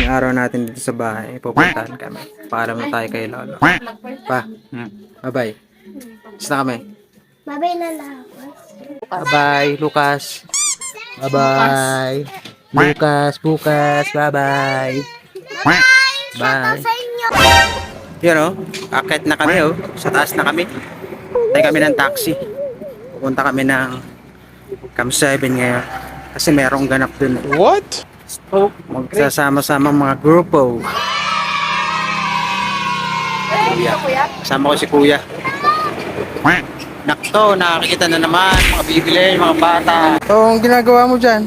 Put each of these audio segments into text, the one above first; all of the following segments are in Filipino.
huling araw natin dito sa bahay. Pupuntahan kami. Paalam na tayo kay Lolo. Pa, bye-bye. Basta kami. Babay na lang. Bye-bye, Lucas. Bye-bye. Lucas, bukas. Bye-bye. Bye. Sa inyo. Yun o, akit na kami o. Sa taas na kami. Tayo kami ng taxi. Pupunta kami ng Cam 7 ngayon. Kasi merong ganap dun. What? So, magsasama-sama mga grupo. Kasama ko si Kuya. Nakto, nakakita na naman mga bibili, mga bata. So, ang ginagawa mo dyan?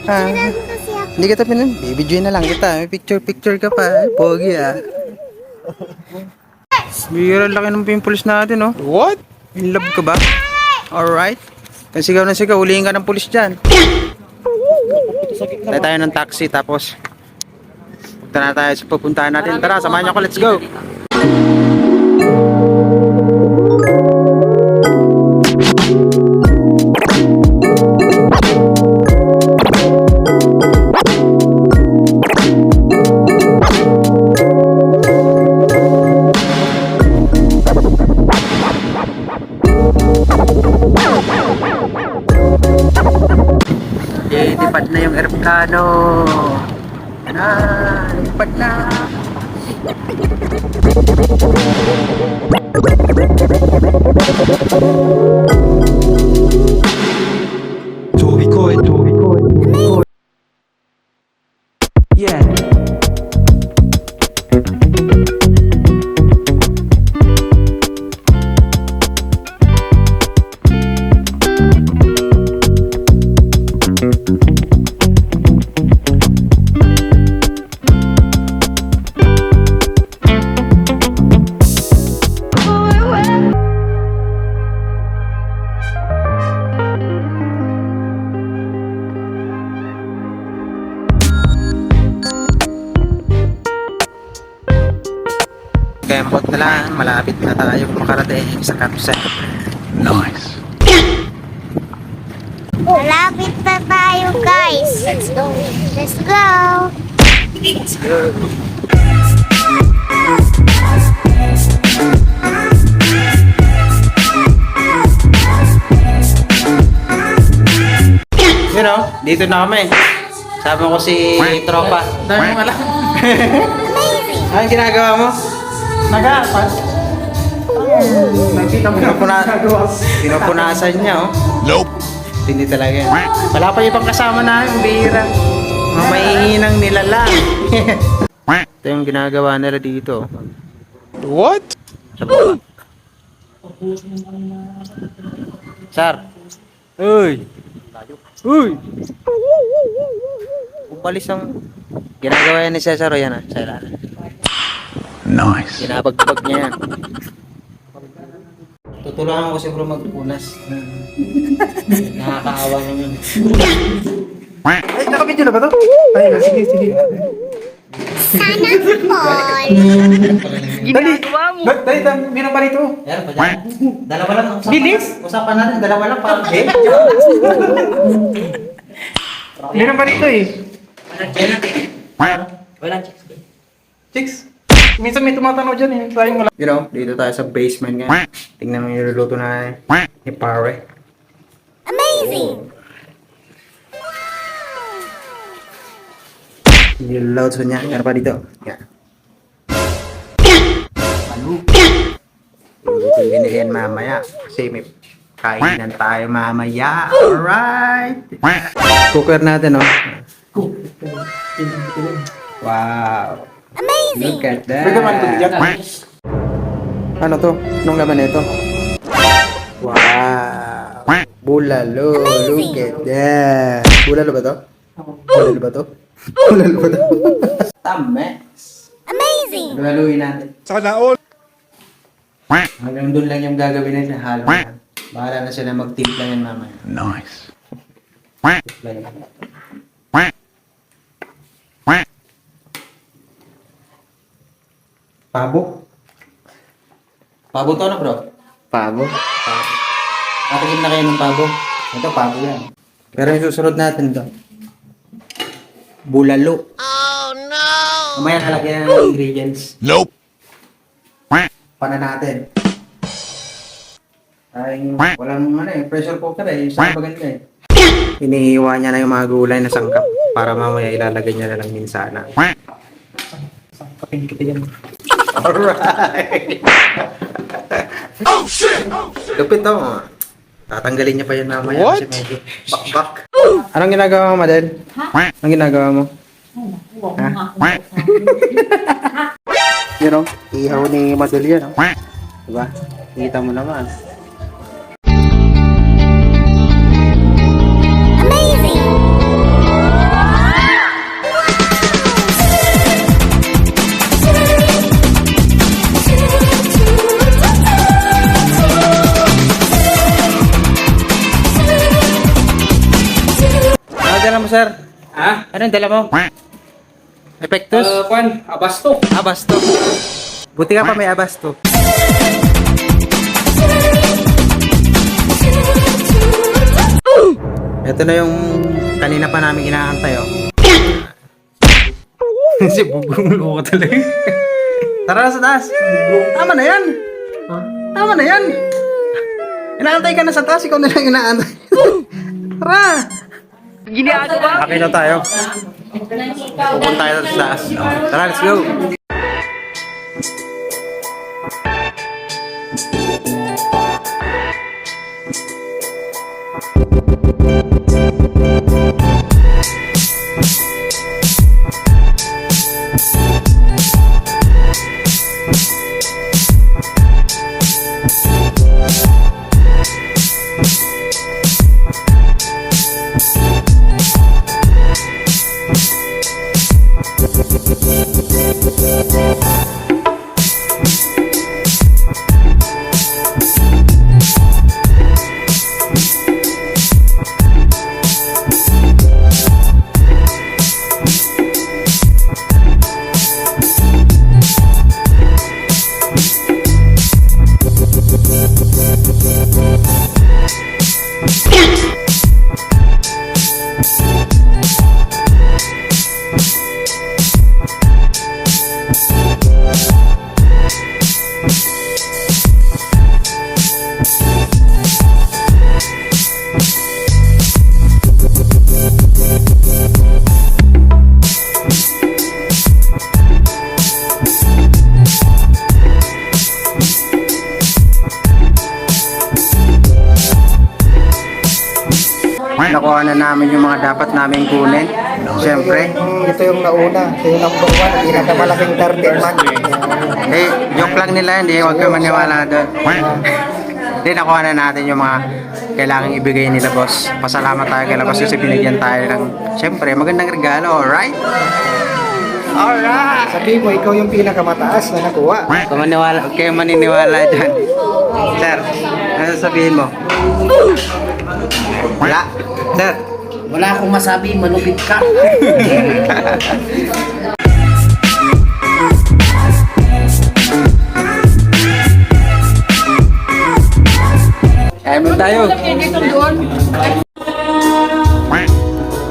Ha? Kasi ako. Hindi kita pinan. Bibidyo na lang kita. May picture-picture ka pa. Pogi ah. Bira, laki ng pimples natin oh. What? In love ka ba? Alright. Kung sigaw na sigaw, hulihin ka ng pulis dyan. Tayo tayo ng taxi tapos punta na tayo sa pupuntahan natin. Tara, samahan niyo ako. Let's go. Okay, lipad na yung aeroplano. Na, lipad na. Tobikoy. Yeah. Kembot na lang, malapit na tayo makarating sa Cam 7. Nice. Malapit na tayo, guys. Let's go. Let's go. Let's go. You know, dito na kami. Sabi ko si Tropa. Dami mo alam. Anong ginagawa mo? Nagapan? Nakita mo Pinupunasan niya, oh. Nope. Hindi talaga yan. Wala pa ibang kasama na yung bihira. Mga maihinang nilalang. Ito yung ginagawa nila dito. What? Sa baba. Sar. Uy. Uy. Umalis ang ginagawa yan ni Cesar o yan ah. Sa ilalim. Nice. Ginabag-bag niya yan. Tutulungan ko si bro magpunas. Nakakaawa naman. Ay, nakabidyo na ba to? Ay, sige. Sana all. Ginagawa mo. Dali, meron pa rito. Meron pa dyan. Dalawa lang. Bilis. Usapan natin, dalawa lang. Parang Meron pa rito eh. Walang chicks. Chicks. Minsan may tumatanaw dyan eh. Sayang wala. You know, dito tayo sa basement ngayon. Tingnan mo yung niluluto na ni Pare. Amazing. Niluluto niya. Meron pa dito. Yan. Palu. Ito yan mamaya. Kasi may kainan tayo mamaya. Alright. Cooker natin, oh. Wow. Amazing. Look at that. Pwede man ito dyan. Ano to? Anong laman nito? Wow. Bulalo. Look at that. Bulalo ba to? Bulalo ba to? Bulalo ba to? Tamex. Amazing. Bulaluin natin. Sana all. Hanggang doon lang yung gagawin nila. Halo yan. Bahala na sila mag-timpla yan mamaya. Nice. Timpla yan. Pabo? Pabo to na bro? Pabo? Natikim na kayo ng pabo? Ito pabo yan. Pero yung susunod natin to. Bulalo. Oh no! Mamaya nalagyan ng ingredients. Nope. Pana natin. Ay, walang pressure cooker Isa maganda Iniiwa niya na yung mga gulay na sangkap para mamaya ilalagay niya na lang minsana. Sangkapin kita yan. Alright! Oh shit! Lupit to. Tatanggalin niya pa yan mamaya kasi medyo bakbak. Anong ginagawa mo, Madel? Anong ginagawa mo? Ha? Yun o, ihaw ni Madel yan. Diba? Kita mo naman. Amazing! Ano dala mo, sir? Ha? Anong dala mo? Epektus? Abasto. Abasto. Buti ka pa may abasto. Ito na yung kanina pa namin inaantay, oh. Si Bugong luka talaga. Tara na sa taas. Tama na yan. Tama na yan. Inaantay ka na sa taas, ikaw na lang inaantay. Tara. Akin na tayo. Pupunta tayo sa taas. Tara, let's go. Nakuha na namin yung mga dapat namin kunin. Siyempre. Ito yung nauna. Ito yung number 1. Pinakamalaking target man. Joke lang nila, hindi. Huwag kayo maniwala doon. Hindi, nakuha na natin yung mga kailangang ibigay nila, boss. Pasalamat tayo kay boss kasi binigyan tayo ng, siyempre, magandang regalo, alright? Alright! Sabihin mo, ikaw yung pinakamataas na nakuha. Huwag kayo maniniwala dyan. Sir, ano sabihin mo? Wala. Sir. Wala akong masabi, malupit ka. Kaya mo tayo.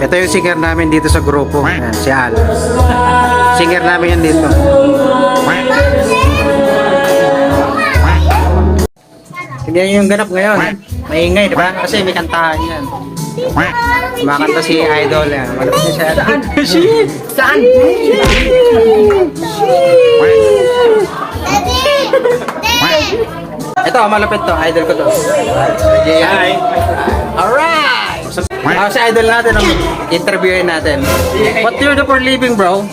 Ito yung singer namin dito sa grupo. Ayan, si Al. Singer namin yan dito. Hindi yung ganap ngayon. Maingay, di ba? Kasi may kantahan yan. Kumakanta si Idol yan. Malapit niya siya. Saan? Ito, malapit to. Idol ko to. Hi. Alright! Si Idol natin ang interviewin natin. What do you do for living, bro?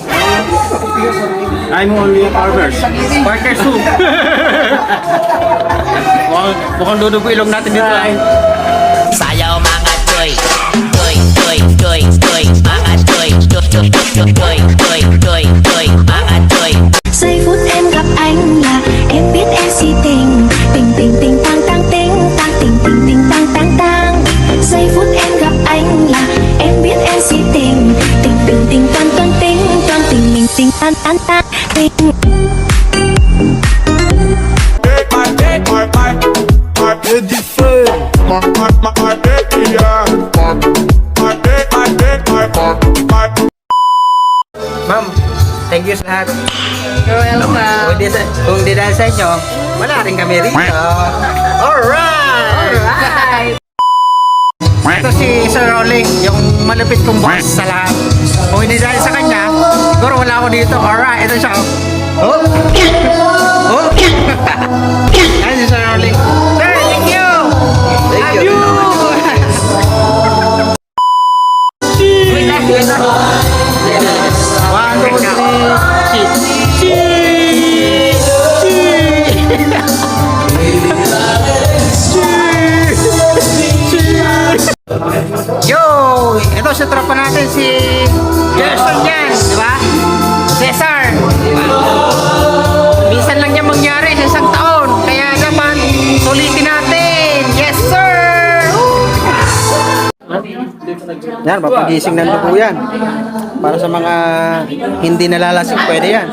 I'm only a farmer. Partner soup. Mukhang dudugo ilong natin dito. Sayaw mga toy, toy, toy, toy, toy, mga toy, toy, toy, toy, toy, toy, toy, toy, mga toy. Giây phút em gặp anh là em biết em si tình tình tình tình tang tang ting tang tình tình tình tang tang tang. Giây phút em gặp anh là em biết em si tình tình tình tình toan toan ting toan tình mình tình tan tan tan tình. Ma'am, Thank you sa lahat. You're welcome. Kung di dahil sa inyo, wala rin kami rito. Alright! Alright. Ito si Sir Rolling, yung malupit kong boss sa lahat. Kung hindi dahil sa kanya, siguro wala ako dito. Alright, ito siya. Oh! Oh! Ayan si Sir Rolling. Sir, thank you! Thank you! Wait lang, wait lang. 1, 2, 3, cheese! Yo! Ito sa tropa natin si Gerson yan, di ba? Cesar! Minsan lang yan mangyari sa isang taon. Kaya naman, sulitin natin! Yes, sir! Yan, papagising na po yan. Para sa mga hindi nalalasing, pwede yan.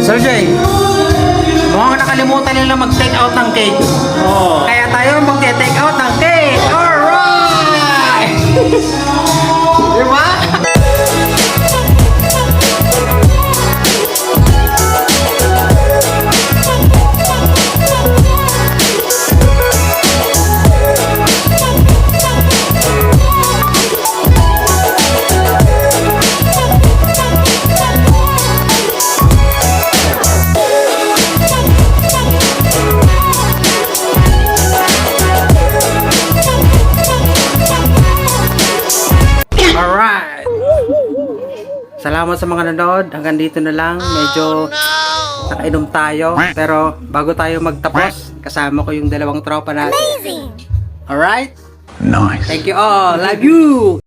Sir Jay, mukhang nakalimutan nila mag-take out ng cake. Kaya tayo mag-take out ng cake. Alright! Diba? Alright! Salamat sa mga nanood. Hanggang dito na lang. Medyo nakainom tayo. Pero bago tayo magtapos, kasama ko yung dalawang tropa natin. Alright? Nice. Thank you all. Love you!